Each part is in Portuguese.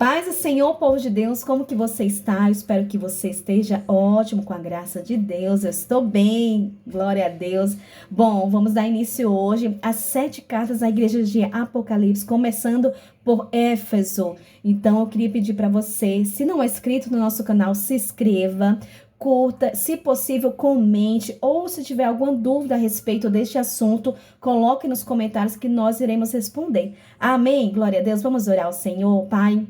Paz do Senhor, povo de Deus, como que você está? Eu espero que você esteja ótimo com a graça de Deus. Eu estou bem, glória a Deus. Bom, vamos dar início hoje às 7 cartas da igreja de Apocalipse, começando por Éfeso. Então, eu queria pedir para você, se não é inscrito no nosso canal, se inscreva, curta, se possível, comente, ou se tiver alguma dúvida a respeito deste assunto, coloque nos comentários que nós iremos responder. Amém? Glória a Deus. Vamos orar ao Senhor, Pai.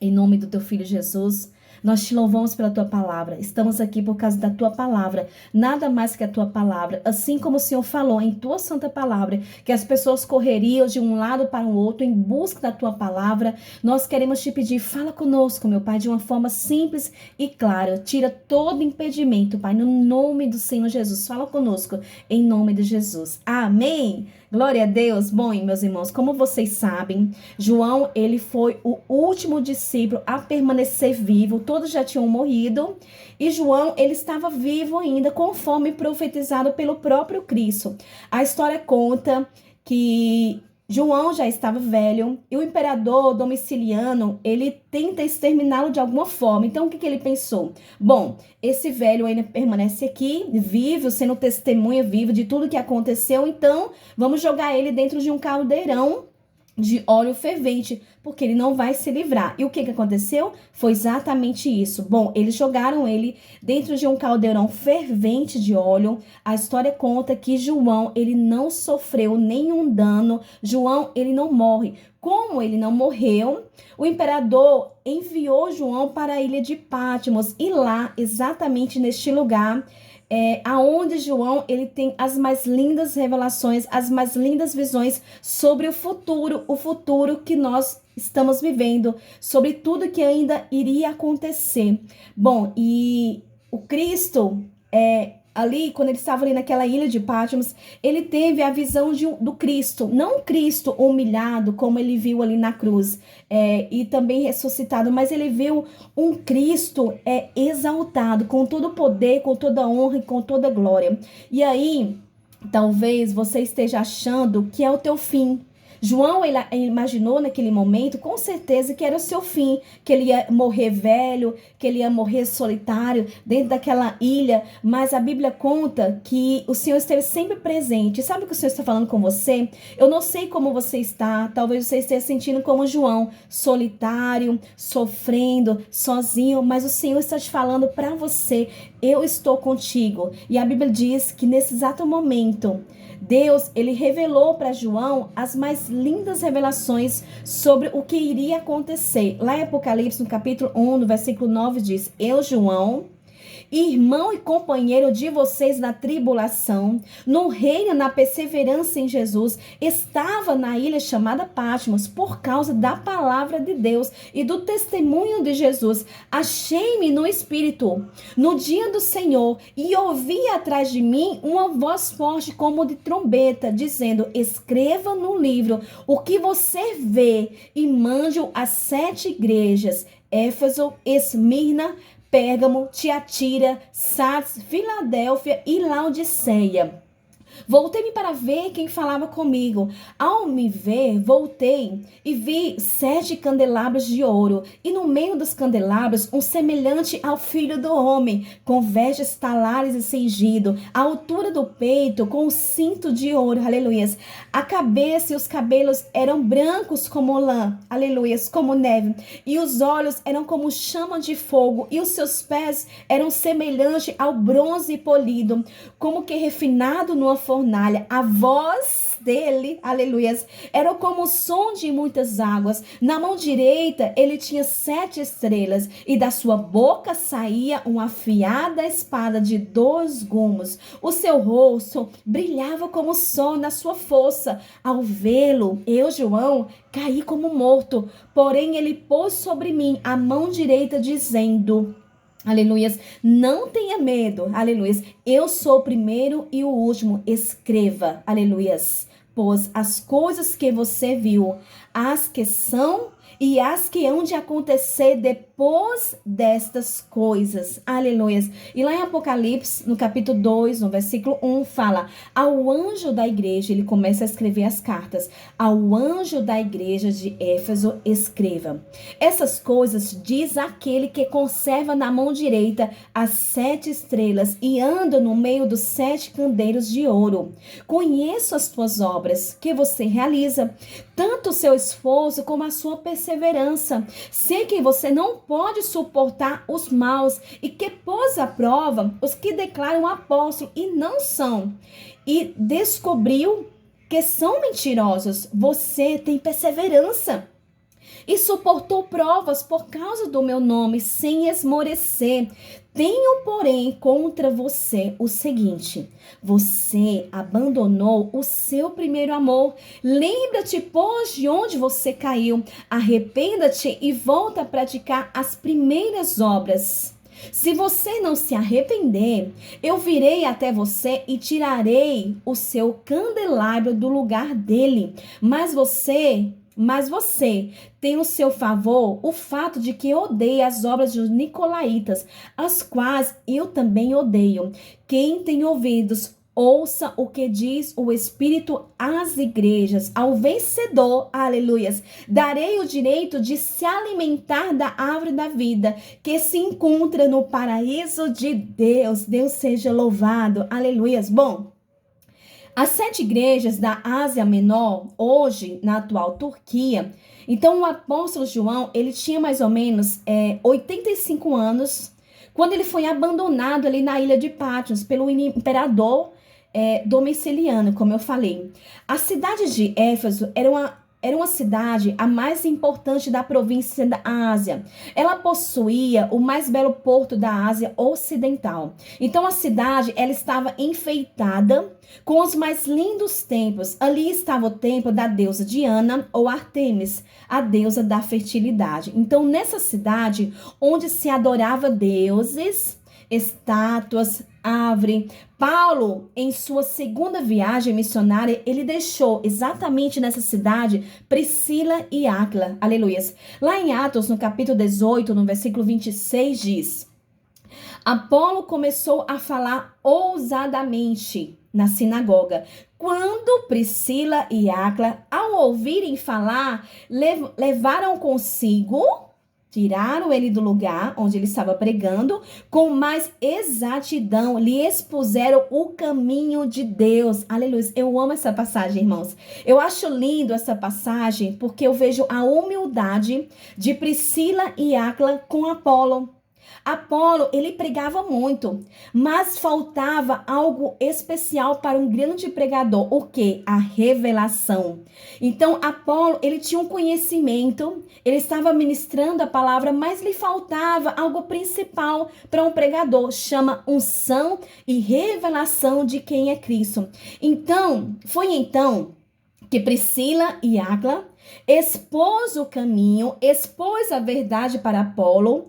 Em nome do teu filho Jesus, nós te louvamos pela tua palavra. Estamos aqui por causa da tua palavra. Nada mais que a tua palavra. Assim como o Senhor falou em tua santa palavra, que as pessoas correriam de um lado para o outro em busca da tua palavra, nós queremos te pedir, fala conosco, meu Pai, de uma forma simples e clara. Tira todo impedimento, Pai, no nome do Senhor Jesus. Fala conosco, em nome de Jesus. Amém. Glória a Deus. Bom, meus irmãos, como vocês sabem, João, ele foi o último discípulo a permanecer vivo. Todos já tinham morrido. E João, ele estava vivo ainda, conforme profetizado pelo próprio Cristo. A história conta que João já estava velho e o imperador Domiciliano, ele tenta exterminá-lo de alguma forma. Então, o que ele pensou? Bom, esse velho ainda permanece aqui, vivo, sendo testemunha viva de tudo que aconteceu. Então, vamos jogar ele dentro de um caldeirão de óleo fervente, porque ele não vai se livrar. E o que aconteceu? Foi exatamente isso. Bom, eles jogaram ele dentro de um caldeirão fervente de óleo. A história conta que João, ele não sofreu nenhum dano. João, ele não morre. Como ele não morreu, o imperador enviou João para a ilha de Patmos. E lá, exatamente neste lugar, aonde João, ele tem as mais lindas revelações, as mais lindas visões sobre o futuro que nós estamos vivendo, sobre tudo que ainda iria acontecer. Bom, e o Cristo, ali, quando ele estava ali naquela ilha de Patmos, ele teve a visão do Cristo, não o Cristo humilhado, como ele viu ali na cruz, e também ressuscitado, mas ele viu um Cristo exaltado, com todo o poder, com toda a honra e com toda a glória. E aí, talvez você esteja achando que é o teu fim. João, ele imaginou naquele momento, com certeza, que era o seu fim, que ele ia morrer velho, que ele ia morrer solitário, dentro daquela ilha, mas a Bíblia conta que o Senhor esteve sempre presente. Sabe o que o Senhor está falando com você? Eu não sei como você está, talvez você esteja sentindo como João, solitário, sofrendo, sozinho, mas o Senhor está te falando para você, eu estou contigo. E a Bíblia diz que nesse exato momento, Deus, ele revelou para João as mais lindas revelações sobre o que iria acontecer. Lá em Apocalipse, no capítulo 1, no versículo 9, diz: Eu, João, irmão e companheiro de vocês na tribulação, no reino, na perseverança em Jesus, estava na ilha chamada Patmos por causa da palavra de Deus e do testemunho de Jesus. Achei-me no Espírito no dia do Senhor e ouvi atrás de mim uma voz forte como de trombeta, dizendo: escreva no livro o que você vê e mande-o às 7 igrejas: Éfeso, Esmirna, Pérgamo, Tiatira, Sardes, Filadélfia e Laodiceia. Voltei-me para ver quem falava comigo. Ao me ver, voltei e vi 7 candelabros de ouro, e no meio dos candelabros um semelhante ao filho do homem, com vestes talares e cingido, a altura do peito, com um cinto de ouro, aleluias. A cabeça e os cabelos eram brancos como lã, aleluias, como neve, e os olhos eram como chama de fogo, e os seus pés eram semelhantes ao bronze polido, como que refinado numa fornalha. A voz dele, aleluias, era como o som de muitas águas. Na mão direita ele tinha 7 estrelas, e da sua boca saía uma afiada espada de 2 gumes. O seu rosto brilhava como o sol na sua força. Ao vê-lo, eu, João, caí como morto. Porém ele pôs sobre mim a mão direita, dizendo: aleluias, não tenha medo, aleluias, eu sou o primeiro e o último, escreva, aleluias, pois as coisas que você viu, as que são e as que hão de acontecer depois destas coisas. Aleluias. E lá em Apocalipse, no capítulo 2, no versículo 1, fala: ao anjo da igreja, ele começa a escrever as cartas. Ao anjo da igreja de Éfeso, escreva: essas coisas diz aquele que conserva na mão direita as 7 estrelas e anda no meio dos 7 candeiros de ouro. Conheço as tuas obras que você realiza, tanto o seu esforço como a sua perseverança. Sei que você não pode suportar os maus e que pôs à prova os que declaram apóstolo e não são, e descobriu que são mentirosos. Você tem perseverança e suportou provas por causa do meu nome sem esmorecer. Tenho, porém, contra você o seguinte: você abandonou o seu primeiro amor. Lembra-te, pois, de onde você caiu. Arrependa-te e volta a praticar as primeiras obras. Se você não se arrepender, eu virei até você e tirarei o seu candelabro do lugar dele. Mas você tem no seu favor o fato de que odeia as obras dos nicolaítas, as quais eu também odeio. Quem tem ouvidos, ouça o que diz o Espírito às igrejas. Ao vencedor, aleluias, darei o direito de se alimentar da árvore da vida, que se encontra no paraíso de Deus. Deus seja louvado, aleluias. Bom, as 7 igrejas da Ásia Menor, hoje na atual Turquia. Então o apóstolo João, ele tinha mais ou menos 85 anos, quando ele foi abandonado ali na ilha de Patmos pelo imperador Domiciliano, como eu falei. A cidade de Éfeso era uma cidade a mais importante da província da Ásia. Ela possuía o mais belo porto da Ásia Ocidental. Então a cidade, ela estava enfeitada com os mais lindos templos. Ali estava o templo da deusa Diana ou Artemis, a deusa da fertilidade. Então nessa cidade, onde se adorava deuses, estátuas, árvore, Paulo, em sua segunda viagem missionária, ele deixou exatamente nessa cidade Priscila e Áquila, aleluias. Lá em Atos, no capítulo 18, no versículo 26, diz: Apolo começou a falar ousadamente na sinagoga. Quando Priscila e Áquila, ao ouvirem falar, levaram consigo, tiraram ele do lugar onde ele estava pregando, com mais exatidão, lhe expuseram o caminho de Deus. Aleluia. Eu amo essa passagem, irmãos. Eu acho lindo essa passagem, porque eu vejo a humildade de Priscila e Áquila com Apolo. Apolo, ele pregava muito, mas faltava algo especial para um grande pregador. O quê? A revelação. Então, Apolo, ele tinha um conhecimento, ele estava ministrando a palavra, mas lhe faltava algo principal para um pregador, chama unção e revelação de quem é Cristo. Então, foi então que Priscila e Áquila expôs o caminho, expôs a verdade para Apolo,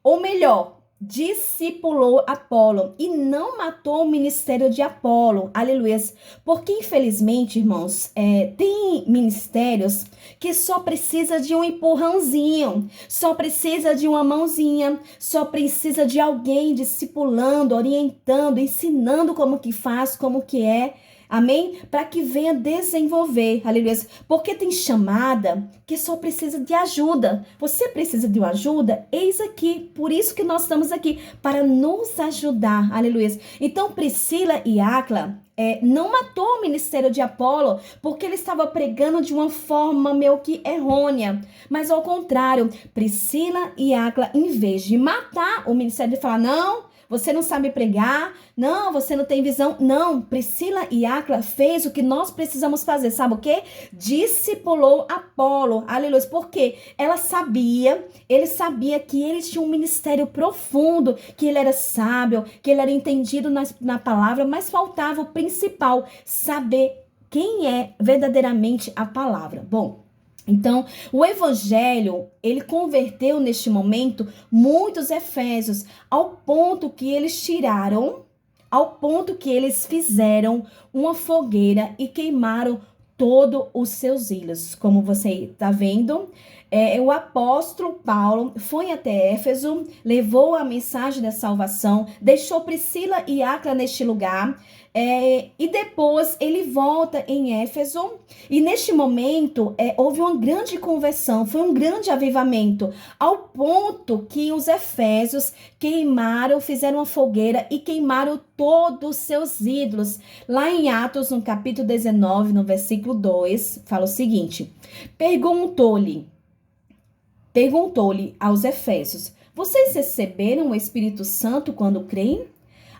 ou melhor, discipulou Apolo e não matou o ministério de Apolo, aleluia. Porque infelizmente, irmãos, tem ministérios que só precisa de um empurrãozinho, só precisa de uma mãozinha, só precisa de alguém discipulando, orientando, ensinando como que faz, como que é. Amém? Para que venha desenvolver, aleluia. Porque tem chamada que só precisa de ajuda. Você precisa de uma ajuda? Eis aqui. Por isso que nós estamos aqui, para nos ajudar, aleluia. Então, Priscila e Áquila não matou o ministério de Apolo, porque ele estava pregando de uma forma meio que errônea. Mas ao contrário, Priscila e Áquila, em vez de matar o ministério, de falar, não, você não sabe pregar, não, você não tem visão. Não, Priscila e Áquila fez o que nós precisamos fazer. Sabe o quê? Discipulou Apolo, aleluia. Porque ele sabia que ele tinha um ministério profundo, que ele era sábio, que ele era entendido na palavra, mas faltava o principal, saber quem é verdadeiramente a palavra. Bom, então, o evangelho, ele converteu neste momento muitos efésios, ao ponto que eles fizeram uma fogueira e queimaram todos os seus ídolos. Como você está vendo, O apóstolo Paulo foi até Éfeso, levou a mensagem da salvação, deixou Priscila e Áquila neste lugar, e depois ele volta em Éfeso, e neste momento houve uma grande conversão, foi um grande avivamento, ao ponto que os efésios queimaram, fizeram uma fogueira e queimaram todos os seus ídolos. Lá em Atos, no capítulo 19, no versículo 2, fala o seguinte: Perguntou-lhe aos efésios: vocês receberam o Espírito Santo quando creem?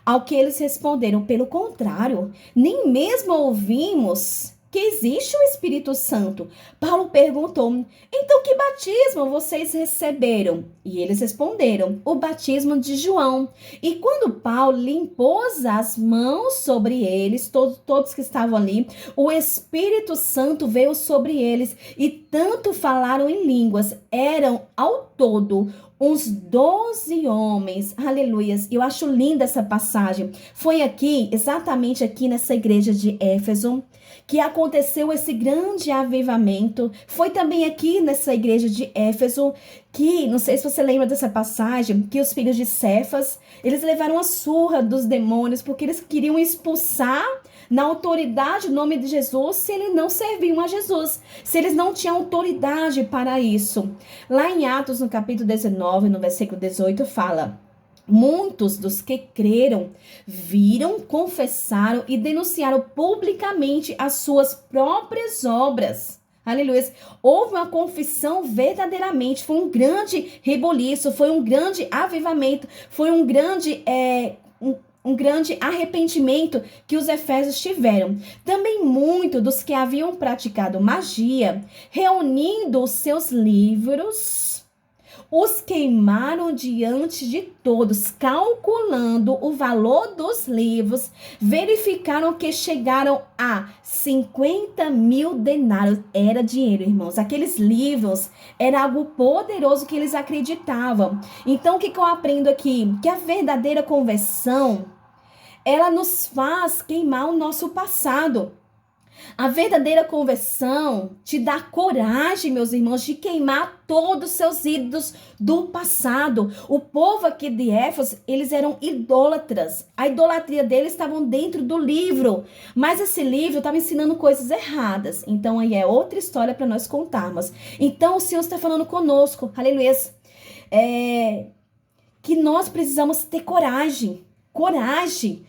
Ao que eles responderam: pelo contrário, nem mesmo ouvimos que existe o Espírito Santo. Paulo perguntou: então que batismo vocês receberam? E eles responderam: o batismo de João. E quando Paulo lhe impôs as mãos sobre eles, todos que estavam ali, o Espírito Santo veio sobre eles e tanto falaram em línguas. Eram ao todo uns 12 homens, aleluias. Eu acho linda essa passagem. Foi aqui, exatamente aqui nessa igreja de Éfeso, que aconteceu esse grande avivamento. Foi também aqui nessa igreja de Éfeso que, não sei se você lembra dessa passagem, que os filhos de Cefas, eles levaram a surra dos demônios porque eles queriam expulsar na autoridade o nome de Jesus, se eles não serviam a Jesus, se eles não tinham autoridade para isso. Lá em Atos, no capítulo 19, no versículo 18, fala: muitos dos que creram viram, confessaram e denunciaram publicamente as suas próprias obras. Aleluia. Houve uma confissão verdadeiramente, foi um grande reboliço, foi um grande avivamento, foi um grande arrependimento que os efésios tiveram. Também muitos dos que haviam praticado magia, reunindo os seus livros, os queimaram diante de todos, calculando o valor dos livros, verificaram que chegaram a 50.000 denários. Era dinheiro, irmãos. Aqueles livros era algo poderoso que eles acreditavam. Então, o que eu aprendo aqui? Que a verdadeira conversão, ela nos faz queimar o nosso passado. A verdadeira conversão te dá coragem, meus irmãos, de queimar todos os seus ídolos do passado. O povo aqui de Éfeso, eles eram idólatras. A idolatria deles estava dentro do livro. Mas esse livro estava ensinando coisas erradas. Então, aí é outra história para nós contarmos. Então, o Senhor está falando conosco, aleluia, que nós precisamos ter coragem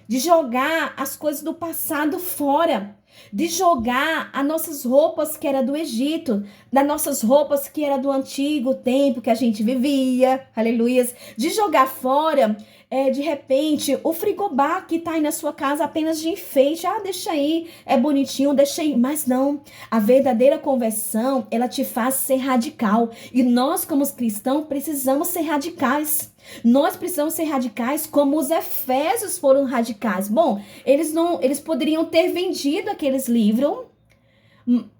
de jogar as coisas do passado fora, de jogar as nossas roupas que era do Egito, das nossas roupas que era do antigo tempo que a gente vivia, aleluia, de jogar fora, de repente, o frigobar que tá aí na sua casa apenas de enfeite, deixa aí, é bonitinho, deixa aí, mas não, a verdadeira conversão, ela te faz ser radical, e nós como cristãos precisamos ser radicais. Nós precisamos ser radicais como os efésios foram radicais. Bom, eles poderiam ter vendido aqueles livros,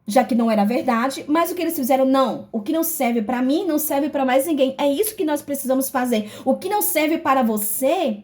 já que não era verdade, mas o que eles fizeram? Não, o que não serve para mim, não serve para mais ninguém. É isso que nós precisamos fazer. O que não serve para você,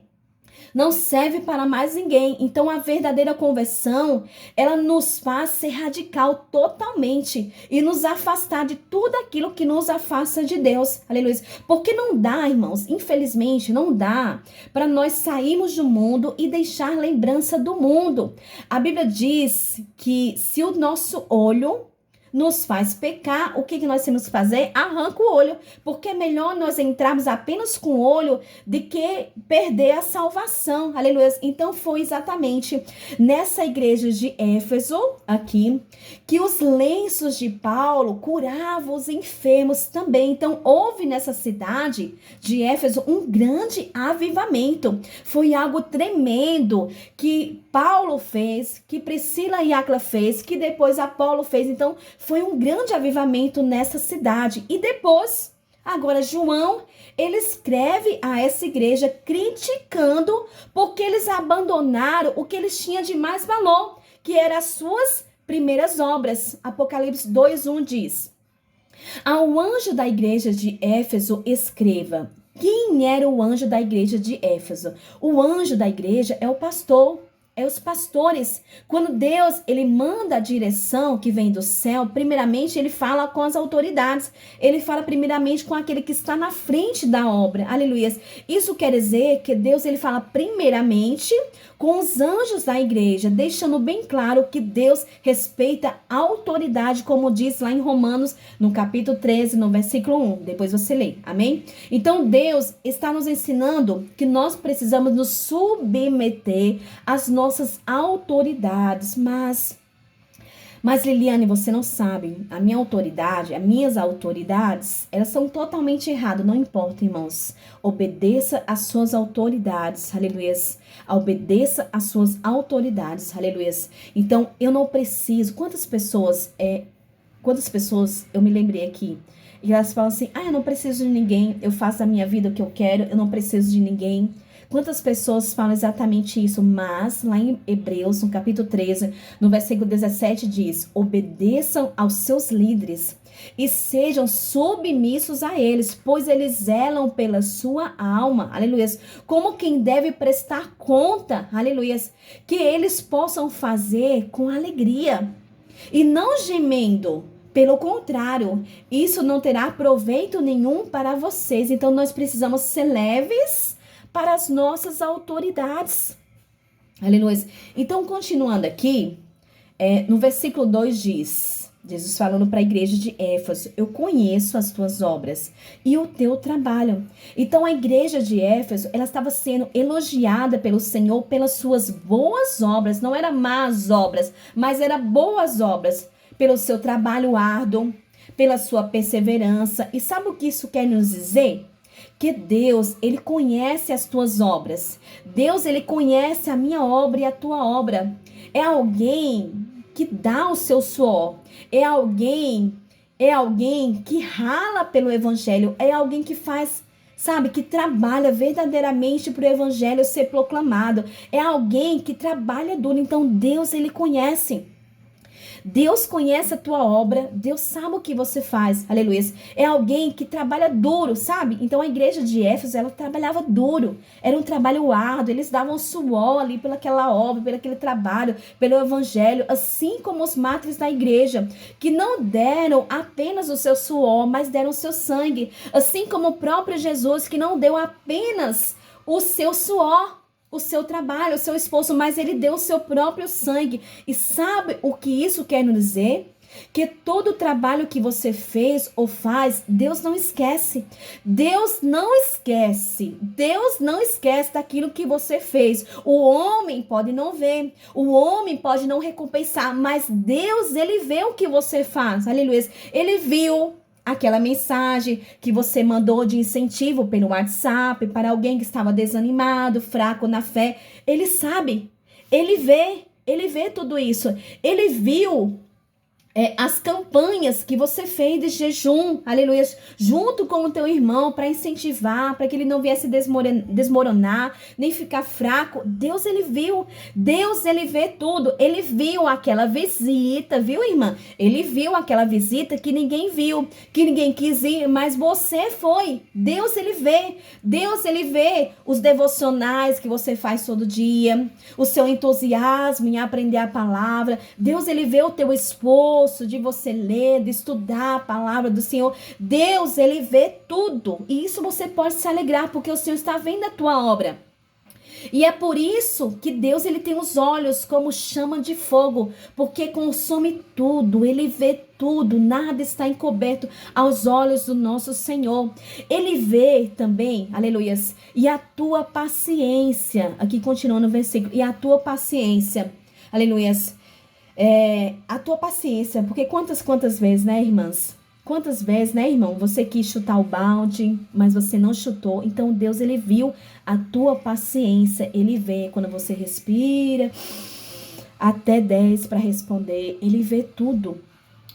não serve para mais ninguém. Então, a verdadeira conversão, ela nos faz ser radical totalmente e nos afastar de tudo aquilo que nos afasta de Deus. Aleluia. Porque não dá, irmãos, infelizmente, não dá para nós sairmos do mundo e deixar lembrança do mundo. A Bíblia diz que se o nosso olho nos faz pecar, o que nós temos que fazer? Arranca o olho, porque é melhor nós entrarmos apenas com o olho do que perder a salvação, aleluia. Então foi exatamente nessa igreja de Éfeso, aqui, que os lenços de Paulo curavam os enfermos também. Então houve nessa cidade de Éfeso um grande avivamento, foi algo tremendo que Paulo fez, que Priscila e Áquila fez, que depois Apolo fez. Então foi um grande avivamento nessa cidade. E depois, agora João, ele escreve a essa igreja criticando porque eles abandonaram o que eles tinham de mais valor, que eram as suas primeiras obras. Apocalipse 2:1 diz: ao anjo da igreja de Éfeso escreva. Quem era o anjo da igreja de Éfeso? O anjo da igreja é o pastor. É os pastores. Quando Deus, ele manda a direção que vem do céu, primeiramente ele fala com as autoridades. Ele fala primeiramente com aquele que está na frente da obra. Aleluia. Isso quer dizer que Deus, ele fala primeiramente com os anjos da igreja, deixando bem claro que Deus respeita a autoridade, como diz lá em Romanos, no capítulo 13, no versículo 1. Depois você lê. Amém? Então Deus está nos ensinando que nós precisamos nos submeter às nossas autoridades, mas Liliane, você não sabe, a minha autoridade, as minhas autoridades, elas são totalmente erradas, não importa, irmãos. Obedeça às suas autoridades, aleluias. Obedeça às suas autoridades, aleluias. Então, eu não preciso, quantas pessoas eu me lembrei aqui, e elas falam assim, eu não preciso de ninguém, eu faço a minha vida o que eu quero, eu não preciso de ninguém. Quantas pessoas falam exatamente isso? Mas, lá em Hebreus, no capítulo 13, no versículo 17, diz, obedeçam aos seus líderes e sejam submissos a eles, pois eles zelam pela sua alma, aleluia, como quem deve prestar conta, aleluia, que eles possam fazer com alegria e não gemendo. Pelo contrário, isso não terá proveito nenhum para vocês. Então, nós precisamos ser leves para as nossas autoridades. Aleluia. Então, continuando aqui, no versículo 2 diz, Jesus falando para a igreja de Éfeso, eu conheço as tuas obras e o teu trabalho. Então, a igreja de Éfeso, ela estava sendo elogiada pelo Senhor pelas suas boas obras, não eram más obras, mas eram boas obras, pelo seu trabalho árduo, pela sua perseverança. E sabe o que isso quer nos dizer? Que Deus, ele conhece as tuas obras. Deus, ele conhece a minha obra e a tua obra. É alguém que dá o seu suor. É alguém que rala pelo evangelho. É alguém que faz, sabe, que trabalha verdadeiramente para o evangelho ser proclamado. É alguém que trabalha duro. Então, Deus, ele conhece. Deus conhece a tua obra, Deus sabe o que você faz, aleluia. É alguém que trabalha duro, sabe? Então a igreja de Éfeso, ela trabalhava duro, era um trabalho árduo, eles davam suor ali pelaquela obra, pelo aquele trabalho, pelo evangelho, assim como os mártires da igreja, que não deram apenas o seu suor, mas deram o seu sangue, assim como o próprio Jesus, que não deu apenas o seu suor, o seu trabalho, o seu esforço, mas ele deu o seu próprio sangue. E sabe o que isso quer nos dizer? Que todo o trabalho que você fez ou faz, Deus não esquece. Deus não esquece. Deus não esquece daquilo que você fez. O homem pode não ver, o homem pode não recompensar, mas Deus, ele vê o que você faz. Aleluia. Ele viu aquela mensagem que você mandou de incentivo pelo WhatsApp para alguém que estava desanimado, fraco na fé. Ele sabe, ele vê tudo isso. Ele viu as campanhas que você fez de jejum, aleluia, junto com o teu irmão para incentivar, para que ele não viesse desmoronar, nem ficar fraco. Deus, ele viu, Deus, ele vê tudo. Ele viu aquela visita, viu, irmã? Ele viu aquela visita que ninguém viu, que ninguém quis ir, mas você foi. Deus, ele vê os devocionais que você faz todo dia, o seu entusiasmo em aprender a palavra. Deus, ele vê o teu esforço de você ler, de estudar a palavra do Senhor. Deus, ele vê tudo. E isso você pode se alegrar, porque o Senhor está vendo a tua obra. E é por isso que Deus, ele tem os olhos como chama de fogo, porque consome tudo, ele vê tudo, nada está encoberto aos olhos do nosso Senhor. Ele vê também, aleluias, e a tua paciência, aqui continuando o versículo, e a tua paciência, aleluias, a tua paciência, porque quantas vezes, né, irmãs? Quantas vezes, né, irmão? Você quis chutar o balde, mas você não chutou. Então, Deus, ele viu a tua paciência. Ele vê quando você respira, até 10 para responder. Ele vê tudo.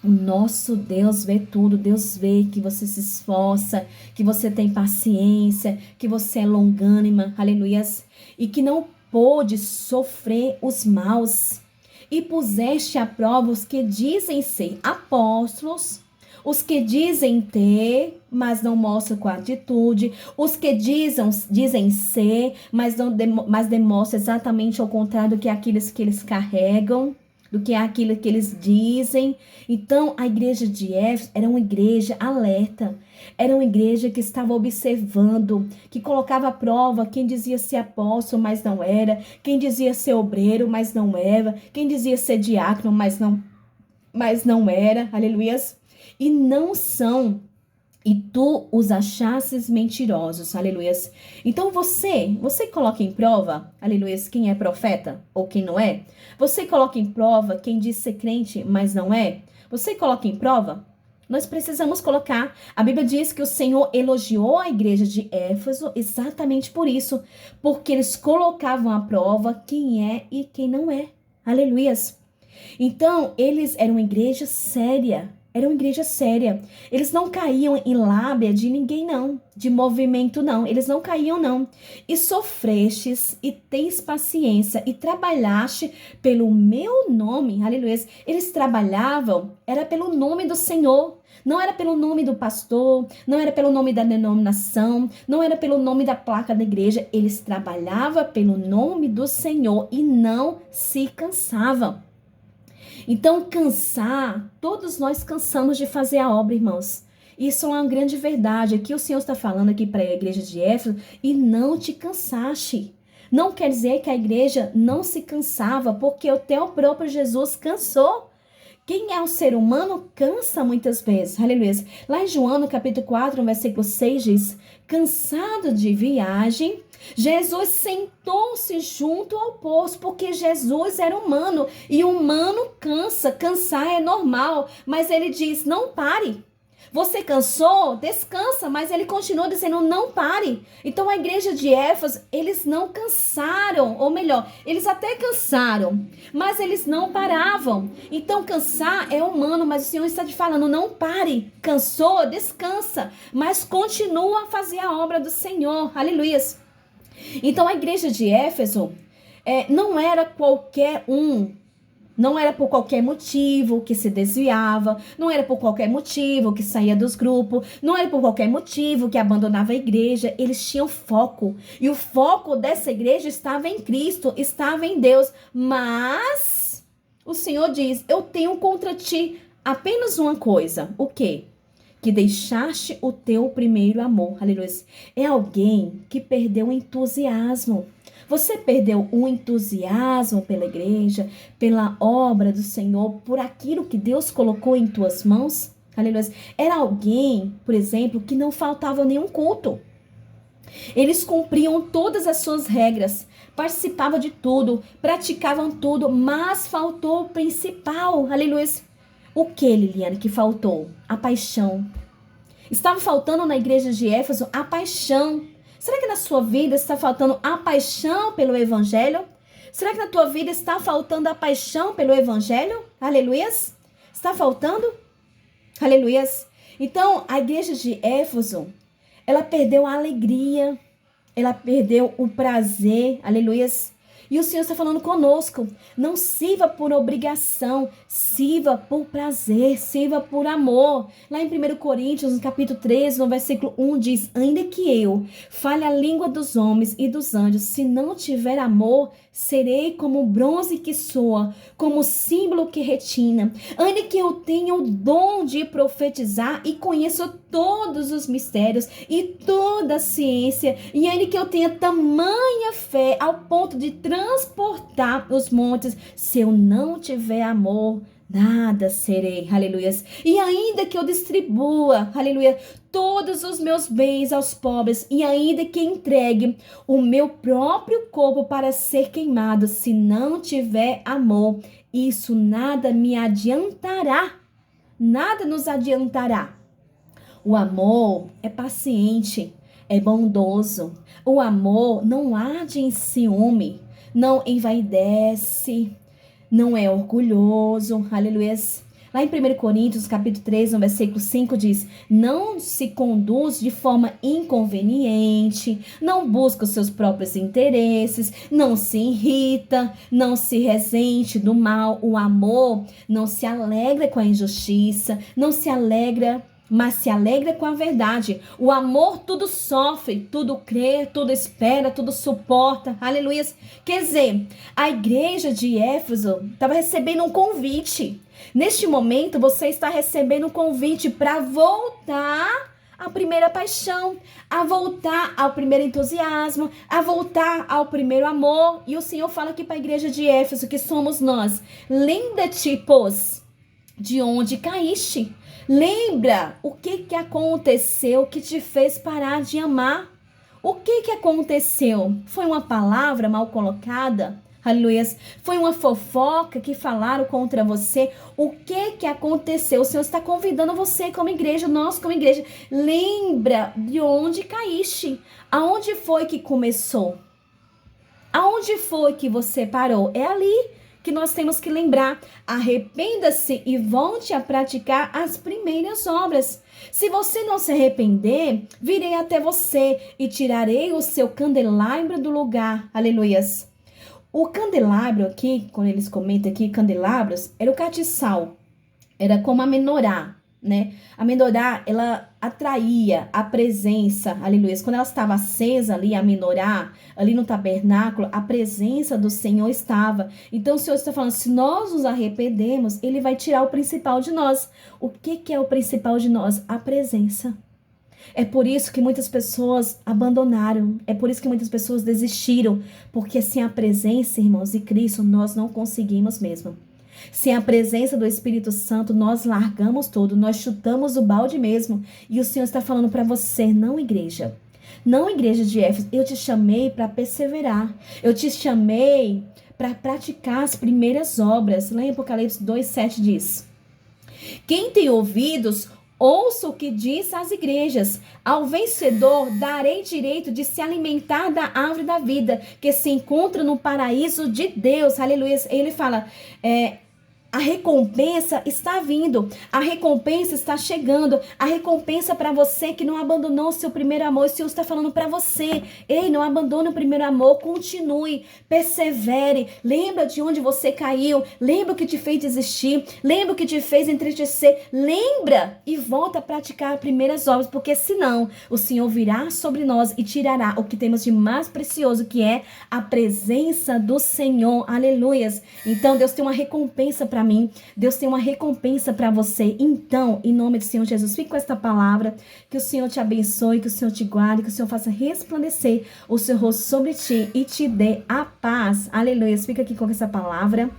O nosso Deus vê tudo. Deus vê que você se esforça, que você tem paciência, que você é longânima, aleluias, e que não pôde sofrer os maus. E puseste à prova os que dizem ser apóstolos, os que dizem ter, mas não mostram com atitude, os que dizem ser, mas demonstram exatamente ao contrário do que aqueles que eles carregam, do que aquilo que eles dizem. Então, a igreja de Éfeso era uma igreja alerta, era uma igreja que estava observando, que colocava à prova quem dizia ser apóstolo, mas não era, quem dizia ser obreiro, mas não era, quem dizia ser diácono, mas não era, aleluias, e não são, e tu os achasses mentirosos, aleluias. Então você coloca em prova, aleluias, quem é profeta ou quem não é? Você coloca em prova quem diz ser crente, mas não é? Você coloca em prova? Nós precisamos colocar. A Bíblia diz que o Senhor elogiou a igreja de Éfeso exatamente por isso, porque eles colocavam à prova quem é e quem não é, aleluias. Então, eles eram uma igreja séria. Era uma igreja séria. Eles não caíam em lábia de ninguém, não. De movimento, não. Eles não caíam, não. E sofrestes, e tens paciência, e trabalhaste pelo meu nome. Aleluia. Eles trabalhavam, era pelo nome do Senhor. Não era pelo nome do pastor, não era pelo nome da denominação, não era pelo nome da placa da igreja. Eles trabalhavam pelo nome do Senhor e não se cansavam. Então, cansar, todos nós cansamos de fazer a obra, irmãos. Isso é uma grande verdade. Aqui o Senhor está falando aqui para a igreja de Éfeso, e não te cansaste. Não quer dizer que a igreja não se cansava, porque até o próprio Jesus cansou. Quem é o ser humano cansa muitas vezes, aleluia. Lá em João, no capítulo 4, no versículo 6, diz: cansado de viagem, Jesus sentou-se junto ao poço, porque Jesus era humano, e humano cansa, cansar é normal, mas ele diz, não pare. Você cansou? Descansa, mas ele continua dizendo, não pare. Então a igreja de Éfeso, eles não cansaram, ou melhor, eles até cansaram, mas eles não paravam. Então cansar é humano, mas o Senhor está te falando, não pare. Cansou? Descansa, mas continua a fazer a obra do Senhor. Aleluias. Então a igreja de Éfeso não era qualquer um. Não era por qualquer motivo que se desviava, não era por qualquer motivo que saía dos grupos, não era por qualquer motivo que abandonava a igreja. Eles tinham foco, e o foco dessa igreja estava em Cristo, estava em Deus. Mas o Senhor diz, eu tenho contra ti apenas uma coisa. O quê? Que deixaste o teu primeiro amor. Aleluia. É alguém que perdeu o entusiasmo. Você perdeu o entusiasmo pela igreja, pela obra do Senhor, por aquilo que Deus colocou em tuas mãos? Aleluia. Era alguém, por exemplo, que não faltava nenhum culto. Eles cumpriam todas as suas regras, participavam de tudo, praticavam tudo, mas faltou o principal. Aleluia. O que, Liliane, que faltou? A paixão. Estava faltando na igreja de Éfeso a paixão. Será que na sua vida está faltando a paixão pelo evangelho? Será que na tua vida está faltando a paixão pelo evangelho? Aleluias. Está faltando? Aleluias. Então, a igreja de Éfeso, ela perdeu a alegria, ela perdeu o prazer. Aleluias. E o Senhor está falando conosco, não sirva por obrigação, sirva por prazer, sirva por amor. Lá em 1 Coríntios, no capítulo 13, no versículo 1, diz, ainda que eu fale a língua dos homens e dos anjos, se não tiver amor, serei como o bronze que soa, como o símbolo que retina. Ainda que eu tenha o dom de profetizar e conheça todos os mistérios e toda a ciência, e ainda que eu tenha tamanha fé ao ponto de transportar os montes, se eu não tiver amor, nada serei, aleluia. E ainda que eu distribua, aleluia, todos os meus bens aos pobres, e ainda que entregue o meu próprio corpo para ser queimado, se não tiver amor, isso nada me adiantará, nada nos adiantará. O amor é paciente, é bondoso. O amor não arde em ciúme, não envaidece, não é orgulhoso, aleluia. Lá em 1 Coríntios, capítulo 3, no versículo 5, diz: não se conduz de forma inconveniente, não busca os seus próprios interesses, não se irrita, não se ressente do mal. O amor não se alegra com a injustiça, não se alegra, mas se alegra com a verdade. O amor tudo sofre, tudo crê, tudo espera, tudo suporta. Aleluia. Quer dizer, a igreja de Éfeso estava recebendo um convite. Neste momento, você está recebendo um convite para voltar à primeira paixão, a voltar ao primeiro entusiasmo, a voltar ao primeiro amor. E o Senhor fala aqui para a igreja de Éfeso, que somos nós: lembra-te, pois, de onde caíste. Lembra o que aconteceu que te fez parar de amar. O que aconteceu? Foi uma palavra mal colocada? Aleluia. Foi uma fofoca que falaram contra você? O que aconteceu? O Senhor está convidando você como igreja, nós como igreja. Lembra de onde caíste. Aonde foi que começou? Aonde foi que você parou? É ali que nós temos que lembrar. Arrependa-se e volte a praticar as primeiras obras. Se você não se arrepender, virei até você e tirarei o seu candelabro do lugar. Aleluias. O candelabro aqui, quando eles comentam aqui, candelabros, era o catiçal. Era como a menorá, né? A menorá, ela atraía a presença, aleluia. Quando ela estava acesa ali, a menorá, ali no tabernáculo, a presença do Senhor estava. Então o Senhor está falando, se nós nos arrependemos, Ele vai tirar o principal de nós. O que é o principal de nós? A presença. É por isso que muitas pessoas abandonaram, é por isso que muitas pessoas desistiram, porque sem a presença, irmãos, de Cristo, nós não conseguimos mesmo. Sem a presença do Espírito Santo, nós largamos tudo, nós chutamos o balde mesmo. E o Senhor está falando para você, não igreja. Não igreja de Éfeso, eu te chamei para perseverar. Eu te chamei para praticar as primeiras obras. Lá em Apocalipse 2:7 diz: quem tem ouvidos, ouça o que diz às igrejas. Ao vencedor darei direito de se alimentar da árvore da vida, que se encontra no paraíso de Deus. Aleluia. Ele fala, a recompensa está vindo, a recompensa está chegando, a recompensa para você que não abandonou o seu primeiro amor. O Senhor está falando para você, ei, não abandone o primeiro amor, continue, persevere, lembra de onde você caiu, lembra o que te fez desistir, lembra o que te fez entristecer, lembra e volta a praticar as primeiras obras, porque senão o Senhor virá sobre nós e tirará o que temos de mais precioso, que é a presença do Senhor. Aleluias. Então Deus tem uma recompensa para mim, Deus tem uma recompensa para você. Então, em nome do Senhor Jesus, fique com esta palavra, que o Senhor te abençoe, que o Senhor te guarde, que o Senhor faça resplandecer o seu rosto sobre ti e te dê a paz. Aleluia. Fica aqui com essa palavra.